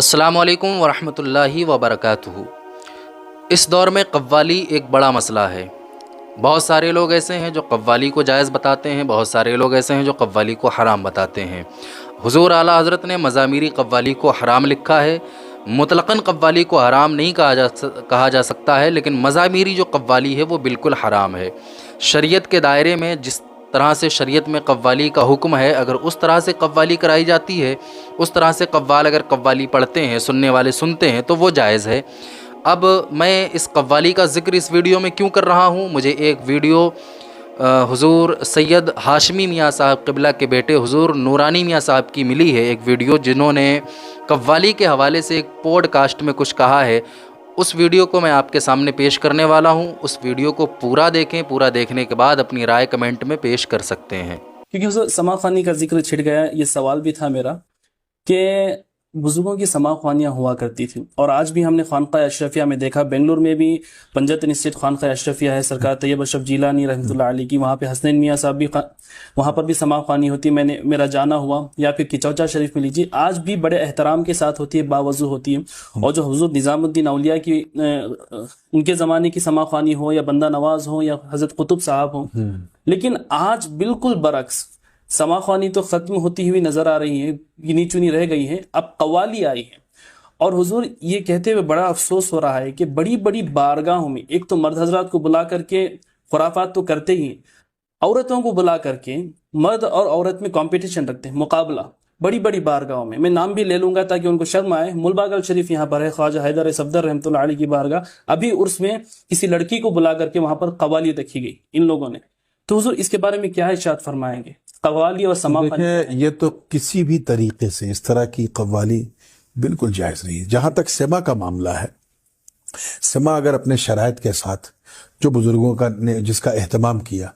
السلام علیکم ورحمۃ اللہ وبرکاتہ۔ اس دور میں قوالی ایک بڑا مسئلہ ہے۔ بہت سارے لوگ ایسے ہیں جو قوالی کو جائز بتاتے ہیں، بہت سارے لوگ ایسے ہیں جو قوالی کو حرام بتاتے ہیں۔ حضور اعلیٰ حضرت نے مزامیر قوالی کو حرام لکھا ہے۔ مطلقاً قوالی کو حرام نہیں کہا جا سکتا ہے، لیکن مزامیری جو قوالی ہے وہ بالکل حرام ہے۔ شریعت کے دائرے میں جس طرح سے شریعت میں قوالی کا حکم ہے، اگر اس طرح سے قوالی کرائی جاتی ہے، اس طرح سے قوال اگر قوالی پڑھتے ہیں، سننے والے سنتے ہیں، تو وہ جائز ہے۔ اب میں اس قوالی کا ذکر اس ویڈیو میں کیوں کر رہا ہوں؟ مجھے ایک ویڈیو حضور سید ہاشمی میاں صاحب قبلہ کے بیٹے حضور نورانی میاں صاحب کی ملی ہے، ایک ویڈیو جنہوں نے قوالی کے حوالے سے ایک پوڈ کاسٹ میں کچھ کہا ہے۔ اس ویڈیو کو میں آپ کے سامنے پیش کرنے والا ہوں۔ اس ویڈیو کو پورا دیکھیں، پورا دیکھنے کے بعد اپنی رائے کمنٹ میں پیش کر سکتے ہیں۔ کیونکہ حضور سما خوانی کا ذکر چھڑ گیا، یہ سوال بھی تھا میرا کہ بزرگوں کی سما خوانیاں ہوا کرتی تھیں، اور آج بھی ہم نے خانقاہ اشرفیہ میں دیکھا، بنگلور میں بھی پنجتن اسٹیٹ خانقاہ اشرفیہ ہے، سرکار طیب اشرف جیلانی رحمۃ اللہ علیہ کی، وہاں پہ حسنین میاں صاحب بھی وہاں پر بھی سما خوانی ہوتی ہے، میرا جانا ہوا، یا پھر کچوچا شریف میں لیجیے، آج بھی بڑے احترام کے ساتھ ہوتی ہے، باوضو ہوتی ہے۔ اور جو حضور نظام الدین اولیاء کی ان کے زمانے کی سما خوانی ہو، یا بندہ نواز ہو، یا حضرت قطب صاحب ہوں، لیکن آج بالکل برعکس سما خوانی تو ختم ہوتی ہوئی نظر آ رہی ہے، گنی چنی رہ گئی ہیں، اب قوالی آئی ہے۔ اور حضور یہ کہتے ہوئے بڑا افسوس ہو رہا ہے کہ بڑی بڑی بارگاہوں میں ایک تو مرد حضرات کو بلا کر کے خرافات تو کرتے ہی ہیں، عورتوں کو بلا کر کے مرد اور عورت میں کمپٹیشن رکھتے ہیں، مقابلہ بڑی بڑی بارگاہوں میں نام بھی لے لوں گا تاکہ ان کو شرم آئے۔ ملباگل شریف یہاں پر ہے، خواجہ حیدر صفدر رحمۃ اللہ علیہ کی بارگاہ، ابھی عرس میں کسی لڑکی کو بلا کر کے وہاں پر قوالی رکھی گئی ان لوگوں نے۔ تو حضور اس کے بارے میں کیا ارشاد فرمائیں گے؟ قوالی اور سما دیکھیں، یہ تو کسی بھی طریقے سے اس طرح کی قوالی بالکل جائز نہیں ہے۔ جہاں تک سما کا معاملہ ہے، سما اگر اپنے شرائط کے ساتھ جو بزرگوں کا نے جس کا اہتمام کیا،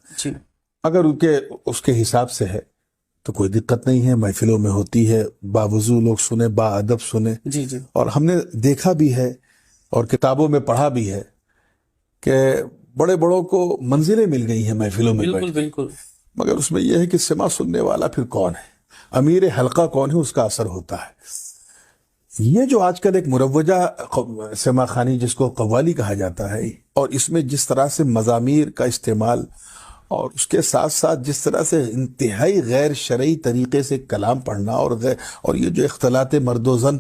اگر اس کے حساب سے ہے تو کوئی دقت نہیں ہے، محفلوں میں ہوتی ہے، باوضو لوگ سنیں، با ادب سنیں۔ اور ہم نے دیکھا بھی ہے اور کتابوں میں پڑھا بھی ہے کہ بڑے بڑوں کو منزلیں مل گئی ہیں محفلوں میں، بالکل، مگر اس میں یہ ہے کہ سما سننے والا پھر کون ہے، امیر حلقہ کون ہے، اس کا اثر ہوتا ہے۔ یہ جو آج کل ایک مروجہ سما خوانی جس کو قوالی کہا جاتا ہے، اور اس میں جس طرح سے مزامیر کا استعمال اور اس کے ساتھ ساتھ جس طرح سے انتہائی غیر شرعی طریقے سے کلام پڑھنا اور یہ جو اختلاط مرد و زن،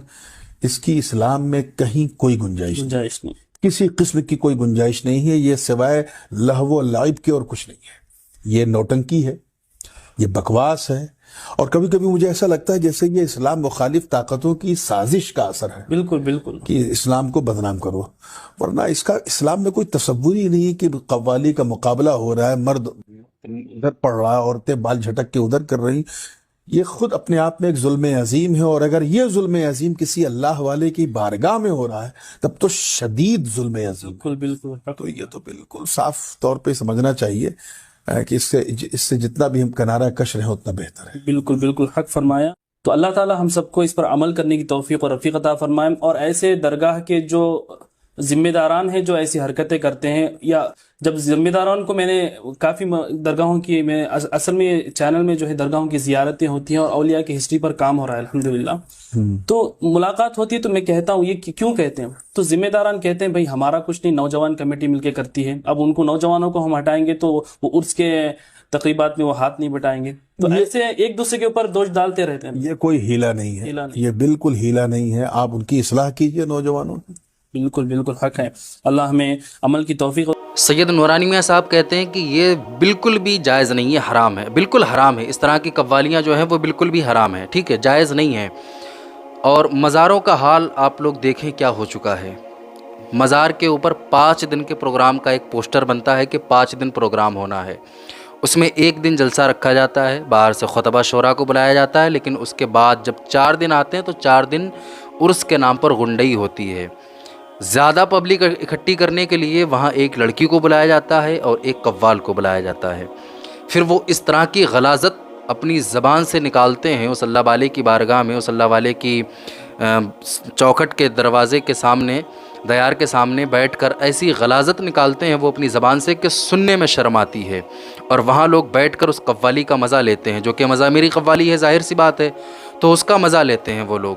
اس کی اسلام میں کہیں کوئی گنجائش نہیں، کسی قسم کی کوئی گنجائش نہیں ہے۔ یہ سوائے لہو و لعب کے اور کچھ نہیں ہے، یہ نوٹنکی ہے، یہ بکواس ہے، اور کبھی کبھی مجھے ایسا لگتا ہے جیسے یہ اسلام مخالف طاقتوں کی سازش کا اثر ہے، بالکل کہ اسلام کو بدنام کرو، ورنہ اس کا اسلام میں کوئی تصور ہی نہیں کہ قوالی کا مقابلہ ہو رہا ہے، مرد ادھر پڑھ رہا ہے، عورتیں بال جھٹک کے ادھر کر رہی۔ یہ خود اپنے آپ میں ایک ظلم عظیم ہے، اور اگر یہ ظلم عظیم کسی اللہ والے کی بارگاہ میں ہو رہا ہے تب تو شدید ظلم عظیم، بالکل۔ تو یہ تو بالکل صاف طور پہ سمجھنا چاہیے کہ اس سے جتنا بھی ہم کنارہ کش رہیں اتنا بہتر ہے۔ بالکل حق فرمایا۔ تو اللہ تعالی ہم سب کو اس پر عمل کرنے کی توفیق اور رفیق عطا فرمائے، اور ایسے درگاہ کے جو ذمہ داران ہیں جو ایسی حرکتیں کرتے ہیں، یا جب ذمہ داران کو میں نے کافی درگاہوں کی، میں اصل میں چینل میں جو ہے درگاہوں کی زیارتیں ہوتی ہیں اور اولیاء کی ہسٹری پر کام ہو رہا ہے الحمدللہ، تو ملاقات ہوتی ہے تو میں کہتا ہوں یہ کیوں کہتے ہیں، تو ذمہ داران کہتے ہیں بھائی ہمارا کچھ نہیں، نوجوان کمیٹی مل کے کرتی ہے، اب ان کو نوجوانوں کو ہم ہٹائیں گے تو وہ عرس کے تقریبات میں وہ ہاتھ نہیں بٹائیں گے، تو ایسے ایک دوسرے کے اوپر دوش ڈالتے رہتے ہیں۔ یہ کوئی ہیلا نہیں ہے، یہ بالکل ہیلا نہیں ہے، آپ ان کی اصلاح کیجئے نوجوانوں۔ بالکل حق ہے، اللہ ہمیں عمل کی توفیق۔ سید نورانی میاں صاحب کہتے ہیں کہ یہ بالکل بھی جائز نہیں ہے، حرام ہے، بالکل حرام ہے۔ اس طرح کی قوالیاں جو ہیں وہ بالکل بھی حرام ہیں، ٹھیک ہے، جائز نہیں ہے۔ اور مزاروں کا حال آپ لوگ دیکھیں کیا ہو چکا ہے۔ مزار کے اوپر 5 دن کے پروگرام کا ایک پوسٹر بنتا ہے کہ 5 دن پروگرام ہونا ہے، اس میں 1 دن جلسہ رکھا جاتا ہے، باہر سے خطبہ شورا کو بلایا جاتا ہے، لیکن اس کے بعد جب 4 دن آتے ہیں تو 4 دن عرس کے نام پر غنڈئی ہوتی ہے۔ زیادہ پبلک اکٹھی کرنے کے لیے وہاں ایک لڑکی کو بلایا جاتا ہے اور ایک قوال کو بلایا جاتا ہے، پھر وہ اس طرح کی غلاظت اپنی زبان سے نکالتے ہیں، اس اللہ والے کی بارگاہ میں، اس اللہ والے کی چوکھٹ کے دروازے کے سامنے، دیار کے سامنے بیٹھ کر ایسی غلاظت نکالتے ہیں وہ اپنی زبان سے کہ سننے میں شرم آتی ہے، اور وہاں لوگ بیٹھ کر اس قوالی کا مزہ لیتے ہیں، جو کہ مزامیری قوالی ہے، ظاہر سی بات ہے، تو اس کا مزہ لیتے ہیں وہ لوگ۔